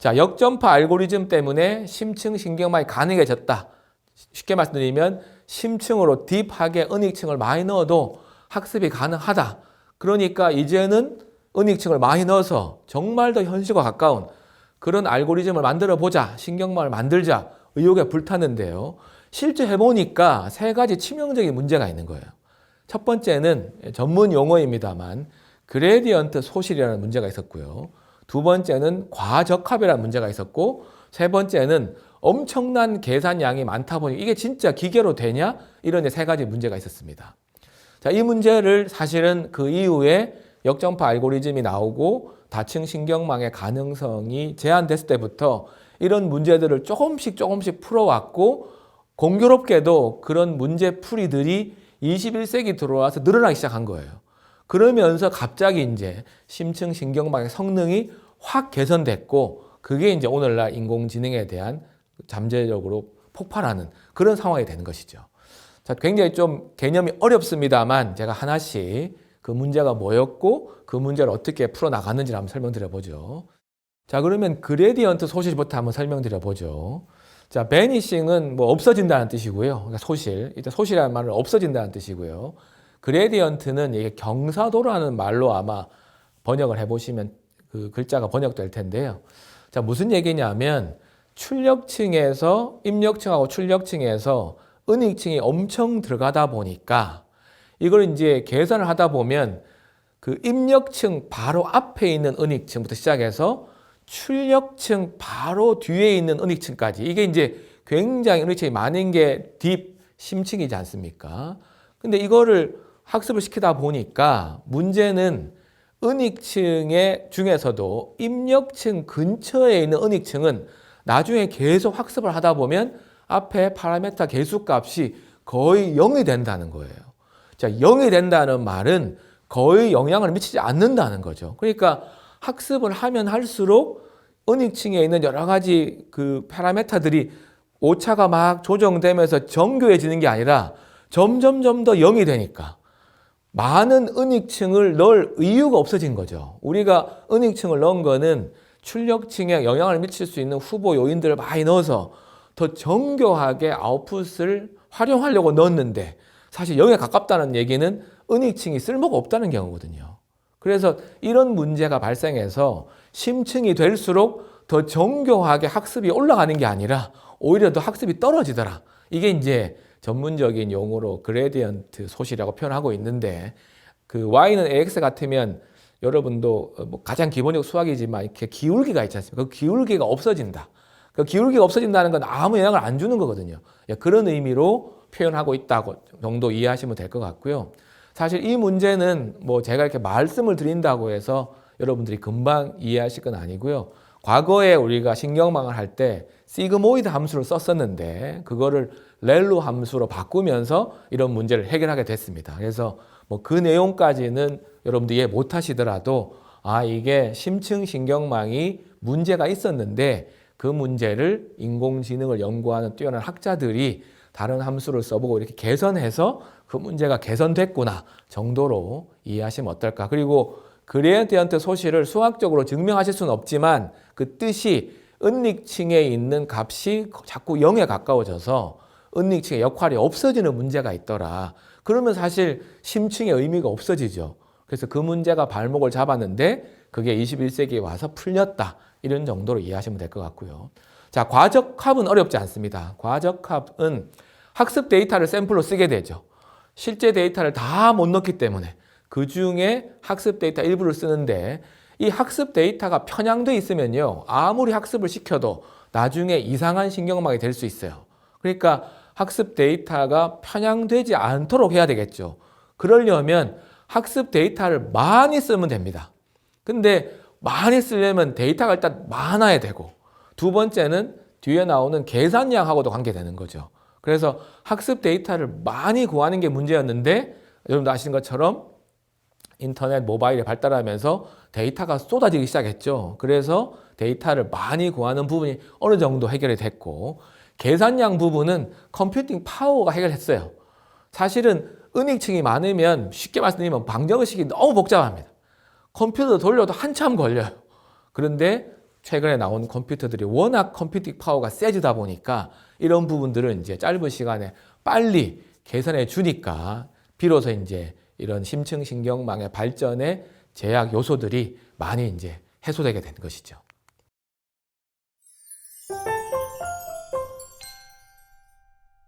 자, 역전파 알고리즘 때문에 심층 신경망이 가능해졌다. 쉽게 말씀드리면 심층으로 딥하게 은익층을 많이 넣어도 학습이 가능하다. 그러니까 이제는 은익층을 많이 넣어서 정말 더 현실과 가까운 그런 알고리즘을 만들어 보자. 신경망을 만들자. 의욕에 불탔는데요. 실제 해보니까 세 가지 치명적인 문제가 있는 거예요. 첫 번째는 전문 용어입니다만 그레디언트 소실이라는 문제가 있었고요. 두 번째는 과적합이라는 문제가 있었고, 세 번째는 엄청난 계산량이 많다 보니 이게 진짜 기계로 되냐? 이런 세 가지 문제가 있었습니다. 자, 이 문제를 사실은 그 이후에 역전파 알고리즘이 나오고 다층 신경망의 가능성이 제한됐을 때부터 이런 문제들을 조금씩 풀어왔고, 공교롭게도 그런 문제풀이들이 21세기 들어와서 늘어나기 시작한 거예요. 그러면서 갑자기 이제 심층 신경망의 성능이 확 개선됐고, 그게 이제 오늘날 인공지능에 대한 잠재적으로 폭발하는 그런 상황이 되는 것이죠. 자, 굉장히 좀 개념이 어렵습니다만 제가 하나씩 그 문제가 뭐였고 그 문제를 어떻게 풀어나갔는지를 한번 설명드려 보죠. 자, 그러면 그레디언트 소실부터 한번 설명드려 보죠. 자, 베니싱은 뭐 없어진다는 뜻이고요. 그러니까 소실. 일단 소실이라는 말은 없어진다는 뜻이고요. 그레디언트는 이게 경사도라는 말로 아마 번역을 해보시면 그 글자가 번역될 텐데요. 자, 무슨 얘기냐면 출력층에서 입력층하고 출력층에서 은익층이 엄청 들어가다 보니까 이걸 이제 계산을 하다 보면 그 입력층 바로 앞에 있는 은익층부터 시작해서 출력층 바로 뒤에 있는 은익층까지, 이게 이제 굉장히 은익층이 많은 게 딥 심층이지 않습니까? 근데 이거를 학습을 시키다 보니까 문제는 은익층의 중에서도 입력층 근처에 있는 은익층은 나중에 계속 학습을 하다 보면 앞에 파라메타 개수값이 거의 0이 된다는 거예요. 자, 0이 된다는 말은 거의 영향을 미치지 않는다는 거죠. 그러니까 학습을 하면 할수록 은익층에 있는 여러 가지 그 파라메타들이 오차가 막 조정되면서 정교해지는 게 아니라 점점 더 0이 되니까 많은 은익층을 넣을 이유가 없어진 거죠. 우리가 은익층을 넣은 거는 출력층에 영향을 미칠 수 있는 후보 요인들을 많이 넣어서 더 정교하게 아웃풋을 활용하려고 넣었는데, 사실 0에 가깝다는 얘기는 은익층이 쓸모가 없다는 경우거든요. 그래서 이런 문제가 발생해서 심층이 될수록 더 정교하게 학습이 올라가는 게 아니라 오히려 더 학습이 떨어지더라. 이게 이제 전문적인 용어로 그레디언트 소실이라고 표현하고 있는데, 그 y는 ax 같으면 여러분도 뭐 가장 기본적 수학이지만 이렇게 기울기가 있지 않습니까? 그 기울기가 없어진다. 그 기울기가 없어진다는 건 아무 영향을 안 주는 거거든요. 그런 의미로 표현하고 있다고 정도 이해하시면 될 것 같고요. 사실 이 문제는 뭐 제가 이렇게 말씀을 드린다고 해서 여러분들이 금방 이해하실 건 아니고요. 과거에 우리가 신경망을 할 때 시그모이드 함수를 썼었는데 그거를 렐로 함수로 바꾸면서 이런 문제를 해결하게 됐습니다. 그래서 뭐 그 내용까지는 여러분들이 이해 못 하시더라도 이게 심층 신경망이 문제가 있었는데 그 문제를 인공지능을 연구하는 뛰어난 학자들이 다른 함수를 써보고 이렇게 개선해서 그 문제가 개선됐구나 정도로 이해하시면 어떨까. 그리고 그레디언트 소실을 수학적으로 증명하실 수는 없지만 그 뜻이 은익층에 있는 값이 자꾸 0에 가까워져서 은익층의 역할이 없어지는 문제가 있더라. 그러면 사실 심층의 의미가 없어지죠. 그래서 그 문제가 발목을 잡았는데 그게 21세기에 와서 풀렸다. 이런 정도로 이해하시면 될 것 같고요. 자, 과적합은 어렵지 않습니다. 과적합은 학습 데이터를 샘플로 쓰게 되죠. 실제 데이터를 다 못 넣기 때문에 그 중에 학습 데이터 일부를 쓰는데, 이 학습 데이터가 편향돼 있으면요, 아무리 학습을 시켜도 나중에 이상한 신경망이 될 수 있어요. 그러니까 학습 데이터가 편향되지 않도록 해야 되겠죠. 그러려면 학습 데이터를 많이 쓰면 됩니다. 근데 많이 쓰려면 데이터가 일단 많아야 되고, 두 번째는 뒤에 나오는 계산량하고도 관계되는 거죠. 그래서 학습 데이터를 많이 구하는 게 문제였는데, 여러분도 아시는 것처럼 인터넷, 모바일이 발달하면서 데이터가 쏟아지기 시작했죠. 그래서 데이터를 많이 구하는 부분이 어느 정도 해결이 됐고, 계산량 부분은 컴퓨팅 파워가 해결했어요. 사실은 은익층이 많으면 쉽게 말씀드리면 방정식이 너무 복잡합니다. 컴퓨터 돌려도 한참 걸려요. 그런데 최근에 나온 컴퓨터들이 워낙 컴퓨팅 파워가 세지다 보니까 이런 부분들을 이제 짧은 시간에 빨리 개선해 주니까 비로소 이제 이런 심층신경망의 발전의 제약 요소들이 많이 이제 해소되게 된 것이죠.